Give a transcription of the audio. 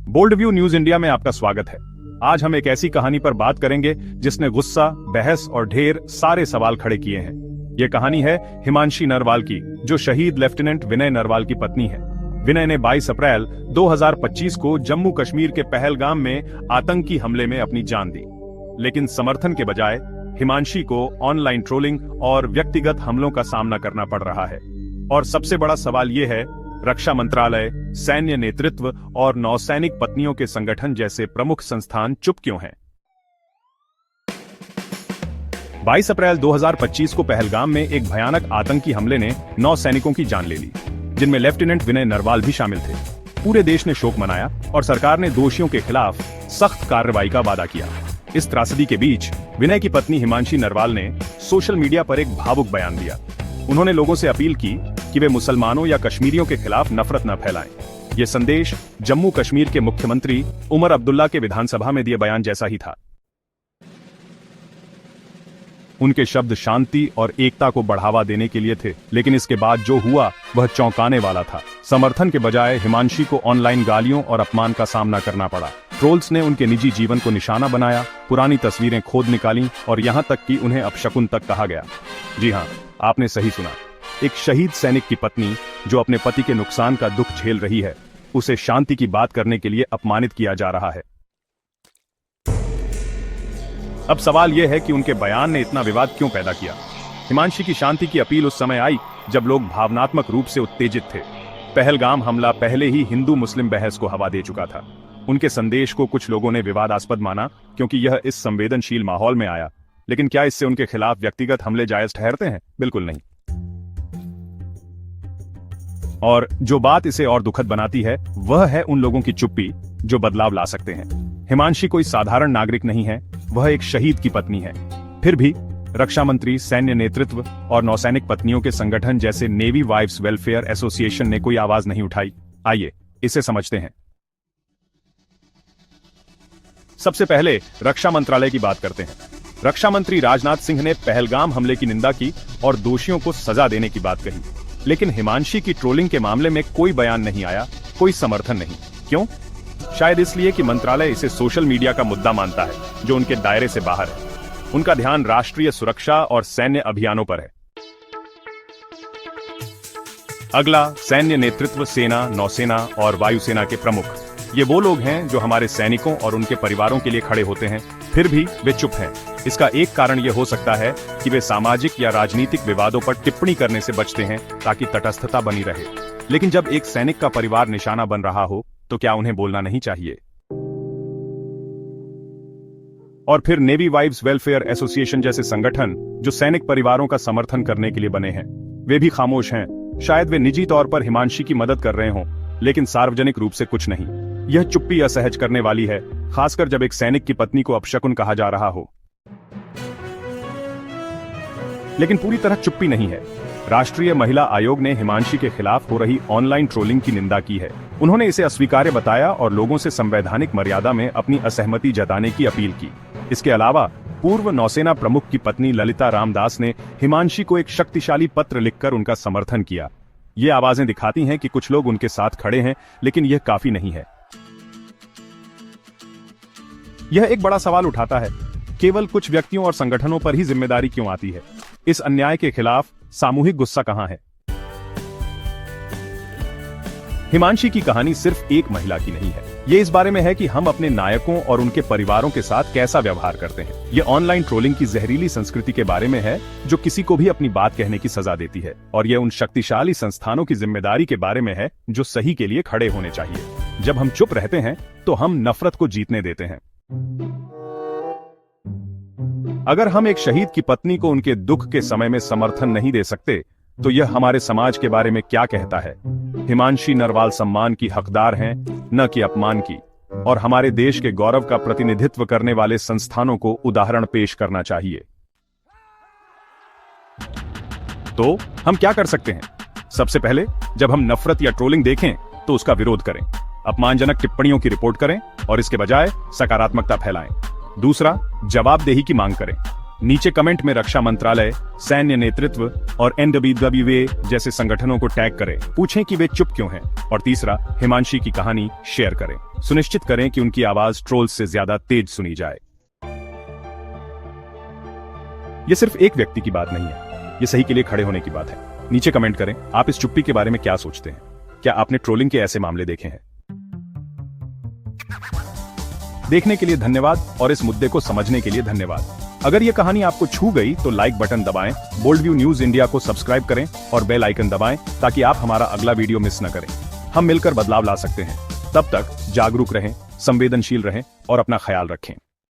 Bold view news India में आपका स्वागत है। आज हम एक ऐसी कहानी पर बात करेंगे जिसने गुस्सा, बहस और ढेर सारे सवाल खड़े किए हैं। ये कहानी है हिमांशी नरवाल की, जो शहीद लेफ्टिनेंट विनय नरवाल की पत्नी है। विनय ने 22 अप्रैल 2025 को जम्मू कश्मीर के पहलगाम में आतंकी हमले में अपनी जान दी। लेकिन समर्थन के बजाय हिमांशी को ऑनलाइन ट्रोलिंग और व्यक्तिगत हमलों का सामना करना पड़ रहा है। और सबसे बड़ा सवाल ये है, रक्षा मंत्रालय, सैन्य नेतृत्व और नौसैनिक पत्नियों के संगठन जैसे प्रमुख संस्थान चुप क्यों हैं? 22 अप्रैल 2025 को पहलगाम में एक भयानक आतंकी हमले ने 9 सैनिकों की जान ले ली, जिनमें लेफ्टिनेंट विनय नरवाल भी शामिल थे। पूरे देश ने शोक मनाया और सरकार ने दोषियों के खिलाफ सख्त कार्रवाई का वादा किया। इस त्रासदी के बीच विनय की पत्नी हिमांशी नरवाल ने सोशल मीडिया पर एक भावुक बयान दिया। उन्होंने लोगों से अपील की कि वे मुसलमानों या कश्मीरियों के खिलाफ नफरत न फैलाएं। ये संदेश जम्मू कश्मीर के मुख्यमंत्री उमर अब्दुल्ला के विधानसभा में दिए बयान जैसा ही था। उनके शब्द शांति और एकता को बढ़ावा देने के लिए थे, लेकिन इसके बाद जो हुआ वह चौंकाने वाला था। समर्थन के बजाय हिमांशी को ऑनलाइन गालियों और अपमान का सामना करना पड़ा। ट्रोल्स ने उनके निजी जीवन को निशाना बनाया, पुरानी तस्वीरें खोद निकाली और यहाँ तक कि उन्हें अपशकुन तक कहा गया। जी हाँ, आपने सही सुना। एक शहीद सैनिक की पत्नी जो अपने पति के नुकसान का दुख झेल रही है, उसे शांति की बात करने के लिए अपमानित किया जा रहा है। अब सवाल यह है कि उनके बयान ने इतना विवाद क्यों पैदा किया। हिमांशी की शांति की अपील उस समय आई जब लोग भावनात्मक रूप से उत्तेजित थे। पहलगाम हमला पहले ही हिंदू मुस्लिम बहस को हवा दे चुका था। उनके संदेश को कुछ लोगों ने विवादास्पद माना क्योंकि यह इस संवेदनशील माहौल में आया। लेकिन क्या इससे उनके खिलाफ व्यक्तिगत हमले जायज ठहरते हैं? बिल्कुल नहीं। और जो बात इसे और दुखद बनाती है वह है उन लोगों की चुप्पी जो बदलाव ला सकते हैं। हिमांशी कोई साधारण नागरिक नहीं है, वह एक शहीद की पत्नी है। फिर भी रक्षा मंत्री, सैन्य नेतृत्व और नौसैनिक पत्नियों के संगठन जैसे नेवी वाइव्स वेलफेयर एसोसिएशन ने कोई आवाज नहीं उठाई। आइए इसे समझते हैं। सबसे पहले रक्षा मंत्रालय की बात करते हैं। रक्षा मंत्री राजनाथ सिंह ने पहलगाम हमले की निंदा की और दोषियों को सजा देने की बात कही। लेकिन हिमांशी की ट्रोलिंग के मामले में कोई बयान नहीं आया, कोई समर्थन नहीं। क्यों? शायद इसलिए कि मंत्रालय इसे सोशल मीडिया का मुद्दा मानता है, जो उनके दायरे से बाहर है। उनका ध्यान राष्ट्रीय सुरक्षा और सैन्य अभियानों पर है। अगला, सैन्य नेतृत्व, सेना, नौसेना और वायुसेना के प्रमुख। ये वो लोग हैं जो हमारे सैनिकों और उनके परिवारों के लिए खड़े होते हैं। फिर भी वे चुप हैं। इसका एक कारण यह हो सकता है कि वे सामाजिक या राजनीतिक विवादों पर टिप्पणी करने से बचते हैं ताकि तटस्थता बनी रहे। लेकिन जब एक सैनिक का परिवार निशाना बन रहा हो तो क्या उन्हें बोलना नहीं चाहिए? और फिर नेवी वाइव्स वेलफेयर एसोसिएशन जैसे संगठन जो सैनिक परिवारों का समर्थन करने के लिए बने हैं, वे भी खामोश हैं। शायद वे निजी तौर पर हिमांशी की मदद कर रहे हों, लेकिन सार्वजनिक रूप से कुछ नहीं। यह चुप्पी असहज करने वाली है, खासकर जब एक सैनिक की पत्नी को अपशकुन कहा जा रहा हो। लेकिन पूरी तरह चुप्पी नहीं है। राष्ट्रीय महिला आयोग ने हिमांशी के खिलाफ हो रही ऑनलाइन ट्रोलिंग की निंदा की है। उन्होंने इसे अस्वीकार्य बताया और लोगों से संवैधानिक मर्यादा में अपनी असहमति जताने की अपील की। इसके अलावा पूर्व नौसेना प्रमुख की पत्नी ललिता रामदास ने हिमांशी को एक शक्तिशाली पत्र लिखकर उनका समर्थन किया। ये आवाजें दिखाती हैं कि कुछ लोग उनके साथ खड़े हैं, लेकिन यह काफी नहीं है। यह एक बड़ा सवाल उठाता है, केवल कुछ व्यक्तियों और संगठनों पर ही जिम्मेदारी क्यों आती है? इस अन्याय के खिलाफ सामूहिक गुस्सा कहां है? हिमांशी की कहानी सिर्फ एक महिला की नहीं है। ये इस बारे में है कि हम अपने नायकों और उनके परिवारों के साथ कैसा व्यवहार करते हैं। ये ऑनलाइन ट्रोलिंग की जहरीली संस्कृति के बारे में है जो किसी को भी अपनी बात कहने की सजा देती है। और ये उन शक्तिशाली संस्थानों की जिम्मेदारी के बारे में है जो सही के लिए खड़े होने चाहिए। जब हम चुप रहते हैं तो हम नफरत को जीतने देते हैं। अगर हम एक शहीद की पत्नी को उनके दुख के समय में समर्थन नहीं दे सकते तो यह हमारे समाज के बारे में क्या कहता है? हिमांशी नरवाल सम्मान की हकदार हैं, न कि अपमान की। और हमारे देश के गौरव का प्रतिनिधित्व करने वाले संस्थानों को उदाहरण पेश करना चाहिए। तो हम क्या कर सकते हैं? सबसे पहले, जब हम नफरत या ट्रोलिंग देखें तो उसका विरोध करें। अपमानजनक टिप्पणियों की रिपोर्ट करें और इसके बजाय सकारात्मकता फैलाएं। दूसरा, जवाबदेही की मांग करें। नीचे कमेंट में रक्षा मंत्रालय, सैन्य नेतृत्व और NWWA जैसे संगठनों को टैग करें, पूछें कि वे चुप क्यों हैं। और तीसरा, हिमांशी की कहानी शेयर करें। सुनिश्चित करें कि उनकी आवाज ट्रोल्स से ज्यादा तेज सुनी जाए। यह सिर्फ एक व्यक्ति की बात नहीं है, यह सही के लिए खड़े होने की बात है। नीचे कमेंट करें, आप इस चुप्पी के बारे में क्या सोचते हैं? क्या आपने ट्रोलिंग के ऐसे मामले देखे हैं? देखने के लिए धन्यवाद और इस मुद्दे को समझने के लिए धन्यवाद। अगर यह कहानी आपको छू गई तो लाइक बटन दबाएं, बोल्ड व्यू न्यूज इंडिया को सब्सक्राइब करें और बेल आइकन दबाएं ताकि आप हमारा अगला वीडियो मिस न करें। हम मिलकर बदलाव ला सकते हैं। तब तक जागरूक रहें, संवेदनशील रहें और अपना ख्याल रखें।